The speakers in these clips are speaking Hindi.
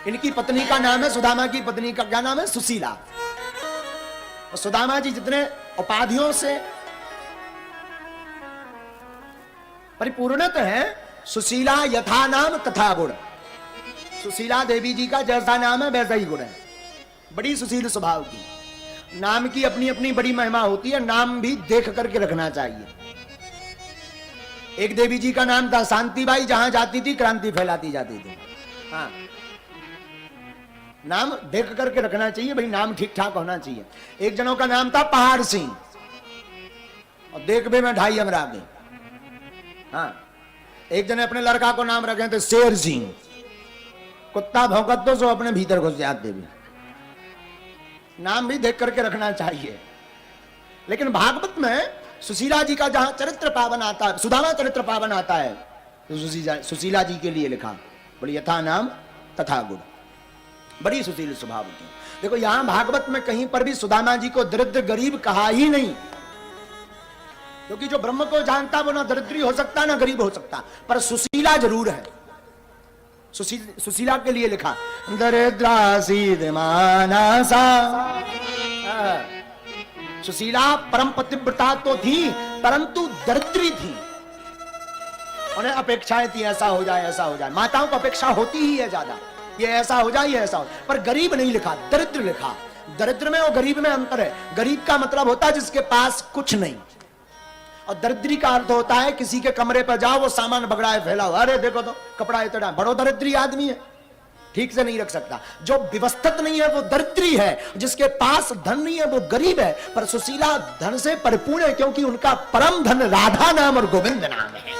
इनकी पत्नी का नाम है, सुदामा की पत्नी का क्या नाम है? सुशीला। और सुदामा जी जितने उपाधियों से परिपूर्णत है, सुशीला यथा नाम तथा गुण। सुशीला देवी जी का जैसा नाम है वैसा ही गुण है, बड़ी सुशील स्वभाव की। नाम की अपनी अपनी बड़ी महिमा होती है, नाम भी देख करके रखना चाहिए। एक देवी जी का नाम था शांतिबाई, जहां जाती थी क्रांति फैलाती जाती थी। हाँ, नाम देख करके रखना चाहिए भाई, नाम ठीक ठाक होना चाहिए। एक जनों का नाम था पहाड़ सिंह, और देख भी मैं 2.5 अमरा के। हाँ, एक जने अपने लड़का को नाम रखे थे शेर सिंह। कुत्ता भौंकत तो सो अपने भीतर घुस जाते भी। नाम भी देख करके रखना चाहिए। लेकिन भागवत में सुशीला जी का जहां चरित्र पावन आता है, सुदामा चरित्र पावन आता है, तो सुशीला जी के लिए लिखा बड़ी यथा नाम तथा गुण, बड़ी सुशील स्वभाव की। देखो यहां भागवत में कहीं पर भी सुदामा जी को दरिद्र गरीब कहा ही नहीं, क्योंकि जो ब्रह्म को जानता वो ना दरिद्री हो सकता ना गरीब हो सकता, पर सुशीला जरूर है। सुशीला के लिए लिखा दरिद्रासीद मानसा। सुशीला परम पतिव्रता तो थी, परंतु दरिद्री थी। उन्हें अपेक्षाएं थी ऐसा हो जाए ऐसा हो जाए, माताओं को अपेक्षा होती ही है ज्यादा, ये ऐसा हो जाए ये ऐसा हो, पर गरीब नहीं लिखा, दरिद्र लिखा। दरिद्र में और गरीब में अंतर है। गरीब का मतलब होता है जिसके पास कुछ नहीं, और दरिद्री का अर्थ होता है किसी के कमरे पर जाओ वो सामान बगड़ाए फैला हो, अरे देखो तो कपड़ा इतना, बड़ो दरिद्री आदमी है, ठीक से नहीं रख सकता। जो व्यवस्थित नहीं है वो दरिद्री है, जिसके पास धन नहीं है वो गरीब है। पर सुशीला धन से परिपूर्ण है, क्योंकि उनका परम धन राधा नाम और गोविंद नाम है।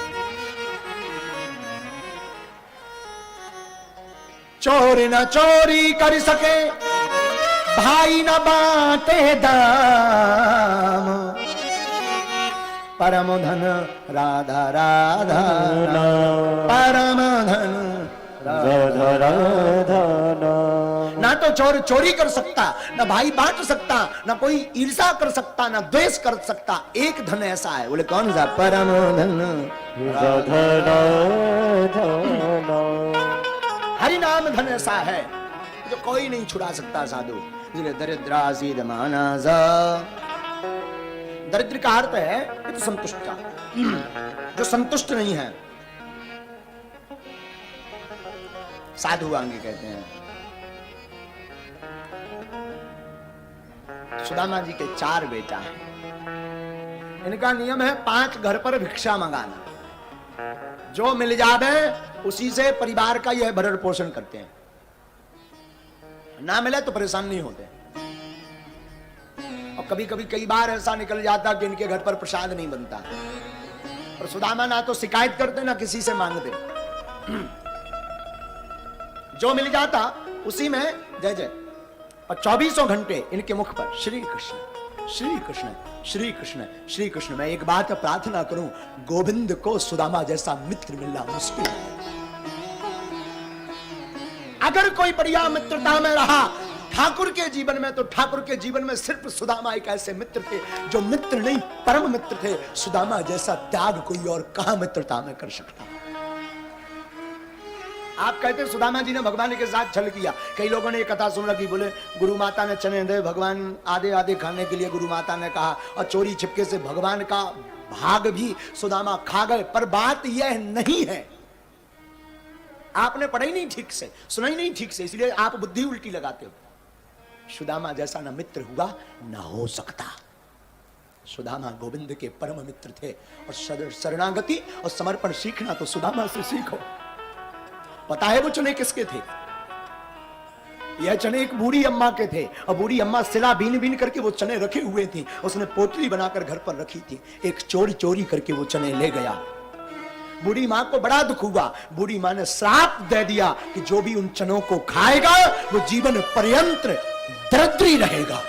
चोर न चोरी कर सके, भाई न बांटे दाम, परम धन राधा राधा परम धन राधा राधा। ना तो चोर चोरी कर सकता, ना भाई बांट सकता, ना कोई ईर्षा कर सकता, ना द्वेष कर सकता। एक धन ऐसा है, बोले कौन सा? परम धन राधा राधा। हरि नाम धन ऐसा है जो कोई नहीं छुड़ा सकता साधु। इसलिए दरिद्रासीद मानसा, दरिद्र का अर्थ है तो संतुष्ट का, जो संतुष्ट नहीं है, साधुवांगी कहते हैं। सुदामा जी के 4 बेटा हैं। इनका नियम है 5 घर पर भिक्षा मंगाना, जो मिल जावे उसी से परिवार का यह भरण पोषण करते हैं, ना मिले तो परेशान नहीं होते। और कभी कभी कई बार ऐसा निकल जाता कि इनके घर पर प्रसाद नहीं बनता, और सुदामा ना तो शिकायत करते ना किसी से मांगते, जो मिल जाता उसी में जय जय। और 24 घंटे इनके मुख पर श्री कृष्ण श्री कृष्ण श्री कृष्ण श्री कृष्ण। मैं एक बात प्रार्थना करूं, गोविंद को सुदामा जैसा मित्र मिलना मुश्किल है। अगर कोई बढ़िया मित्रता में रहा ठाकुर के जीवन में, तो ठाकुर के जीवन में सिर्फ सुदामा एक ऐसे मित्र थे जो मित्र नहीं परम मित्र थे। सुदामा जैसा त्याग कोई और कहां मित्रता में कर सकता। आप कहते हैं सुदामा जी ने भगवान के साथ छल किया। कई लोगों ने ये कथा सुन रखी, बोले गुरु माता ने चने दे, भगवान आधे आधे खाने के लिए गुरु माता ने कहा, और चोरी छिपके से भगवान का भाग भी सुदामा खा गए। पर बात यह नहीं है, आपने पढ़ा ही नहीं ठीक से, सुना ही नहीं ठीक से, इसलिए आप बुद्धि उल्टी लगाते हो। सुदामा जैसा न मित्र हुआ न हो सकता। सुदामा गोविंद के परम मित्र थे, और शरणागति और समर्पण सीखना तो सुदामा से सीखो। पता है वो चने किसके थे? यह चने एक बूढ़ी अम्मा के थे, और बूढ़ी अम्मा सिला बीन बीन करके वो चने रखे हुए थी, उसने पोटली बनाकर घर पर रखी थी। एक चोरी चोरी करके वो चने ले गया। बूढ़ी मां को बड़ा दुख हुआ। बूढ़ी मां ने श्राप दे दिया कि जो भी उन चनों को खाएगा वो जीवन पर्यंत दरिद्री रहेगा।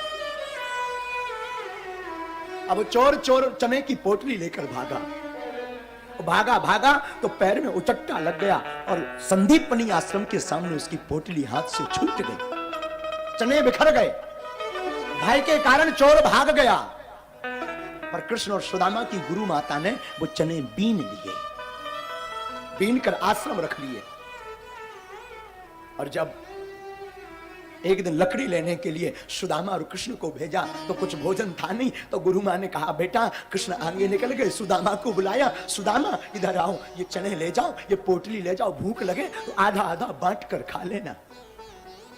अब चोर चोर चने की पोटली लेकर भागा, भागा भागा तो पैर में उचट्टा लग गया, और संदीपनी आश्रम के सामने उसकी पोटली हाथ से छूट गई। चने बिखर गए। भय के कारण चोर भाग गया, पर कृष्ण और सुदामा की गुरु माता ने वो चने बीन लिए, बीन कर आश्रम रख लिए। और जब एक दिन लकड़ी लेने के लिए सुदामा और कृष्ण को भेजा, तो कुछ भोजन था नहीं, तो गुरु माँ ने कहा बेटा, कृष्ण आगे निकल गए, सुदामा को बुलाया, सुदामा इधर आओ, ये चने ले जाओ, ये पोटली ले जाओ, भूख लगे तो आधा आधा बांट कर खा लेना।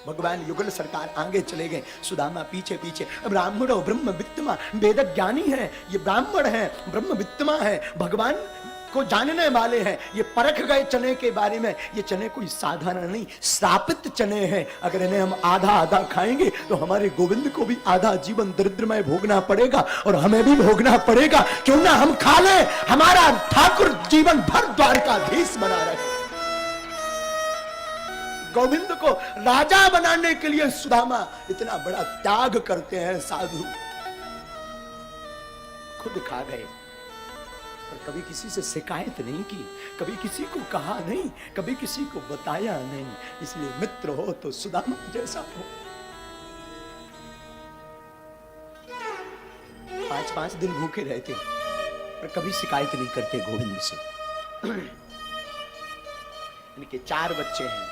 भगवान युगल सरकार आगे चले गए, सुदामा पीछे पीछे। ब्राह्मणो ब्रह्म वित्तमा, वेद ज्ञानी है, ये ब्राह्मण है, ब्रह्म वित्तमा है, भगवान को जानने वाले हैं, ये परख गए चने के बारे में। ये चने कोई साधारण नहीं, श्रापित चने हैं। अगर इन्हें हम आधा आधा खाएंगे तो हमारे गोविंद को भी आधा जीवन दरिद्रमय भोगना पड़ेगा और हमें भी भोगना पड़ेगा। क्यों ना हम खा ले, हमारा ठाकुर जीवन भर द्वारकाधीश बना रहे। गोविंद को राजा बनाने के लिए सुदामा इतना बड़ा त्याग करते हैं। साधु खुद खा गए, पर कभी किसी से शिकायत नहीं की, कभी किसी को कहा नहीं, कभी किसी को बताया नहीं। इसलिए मित्र हो तो सुदामा जैसा हो। 5-5 दिन भूखे रहते, पर कभी शिकायत नहीं करते गोविंद से। इनके 4 बच्चे हैं,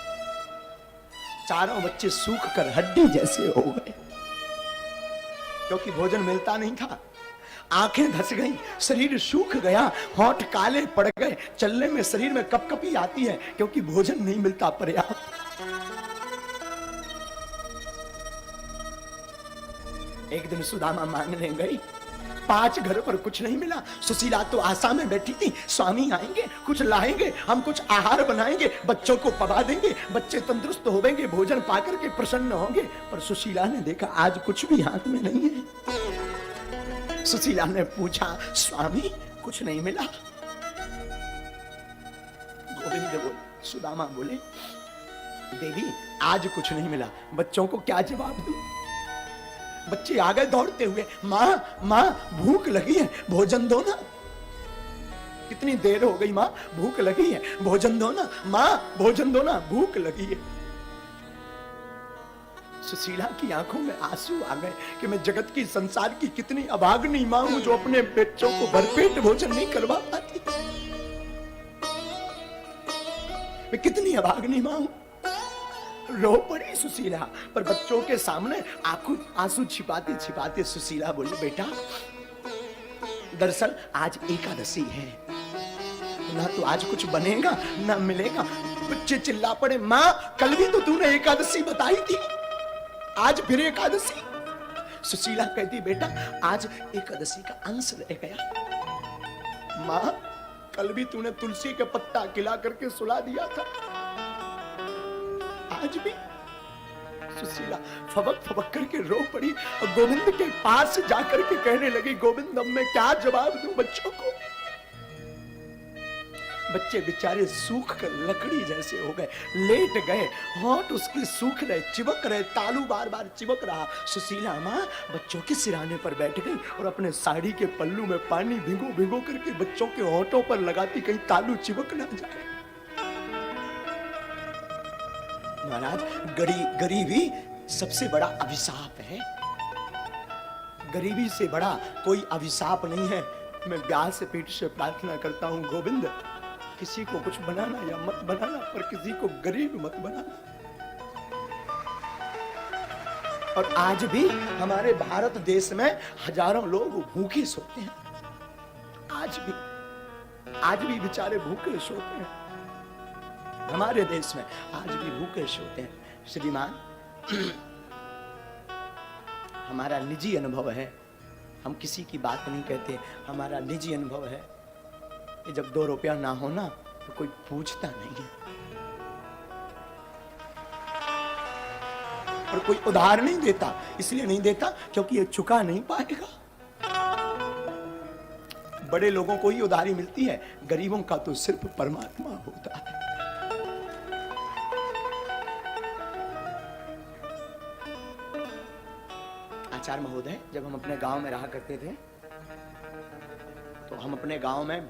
चारों बच्चे सूख कर हड्डी जैसे हो गए, क्योंकि भोजन मिलता नहीं था। आंखें धस गई, शरीर सूख गया, होंठ काले पड़ गए, चलने में शरीर में कपकपी आती है, क्योंकि भोजन नहीं मिलता पर्याप्त। एक दिन सुदामा मांगने गई, 5 घर पर कुछ नहीं मिला। सुशीला तो आशा में बैठी थी, स्वामी आएंगे, कुछ लाएंगे, हम कुछ आहार बनाएंगे, बच्चों को पवा देंगे, बच्चे तंदुरुस्त होंगे, भोजन पाकर के प्रसन्न होंगे। पर सुशीला ने देखा आज कुछ भी हाथ में नहीं है। सुशीला ने पूछा, स्वामी कुछ नहीं मिला? गोविंद बोले, सुदामा बोले, देवी आज कुछ नहीं मिला, बच्चों को क्या जवाब दूं? बच्चे आ गए दौड़ते हुए, माँ माँ भूख लगी है, भोजन दो ना। कितनी देर हो गई माँ, भूख लगी है, भोजन दो ना। माँ भोजन दो ना, भूख लगी है। सुशीला की आंखों में आंसू आ गए कि मैं जगत की, संसार की कितनी अभागनी मां हूं जो अपने बच्चों को भरपेट भोजन नहीं करवा पाती। मैं कितनी अभागनी मां हूं। रो पड़ी सुशीला, पर बच्चों के सामने आंसू छिपाते छिपाते सुशीला बोली, बेटा दरअसल आज एकादशी है, ना तो आज कुछ बनेगा ना मिलेगा। बच्चे चिल्ला पड़े, माँ कल भी तो तूने एकादशी बताई थी, आज फिर एकादशी। सुशीला कहती, बेटा आज एकादशी का अंश रह गया। माँ कल भी तूने तुलसी के पत्ता खिला करके सुला दिया था, आज भी। सुशीला फबक फबक करके रो पड़ी और गोविंद के पास जाकर के कहने लगी, गोविंद अब मैं क्या जवाब दूं बच्चों को? बच्चे बेचारे सूख कर लकड़ी जैसे हो गए, लेट गए, होंठ उसके सूख रहे, चिपक रहे, तालू बार बार चिपक रहा। सुशीला माँ बच्चों के सिराने पर बैठ गई और अपने साड़ी के पल्लू में पानी भिगो भिगो करके बच्चों के होंठों पर लगाती, कहीं तालू चिपक ना जाए। महाराज गरीबी सबसे बड़ा अभिशाप है। गरीबी से बड़ा कोई अभिशाप नहीं है। मैं व्यास पीठ से प्रार्थना करता हूं, गोविंद किसी को कुछ बनाना या मत बनाना, पर किसी को गरीब मत बनाना। और आज भी हमारे भारत देश में हजारों लोग भूखे सोते हैं। आज भी बेचारे भूखे सोते हैं हमारे देश में, आज भी भूखे सोते हैं। श्रीमान हमारा निजी अनुभव है, हम किसी की बात नहीं कहते, हमारा निजी अनुभव है कि जब 2 रुपया ना हो ना तो कोई पूछता नहीं है, और कोई उधार नहीं देता। इसलिए नहीं देता क्योंकि ये चुका नहीं पाएगा। बड़े लोगों को ही उधारी मिलती है, गरीबों का तो सिर्फ परमात्मा होता है। आचार्य महोदय जब हम अपने गांव में रहा करते थे, तो हम अपने गांव में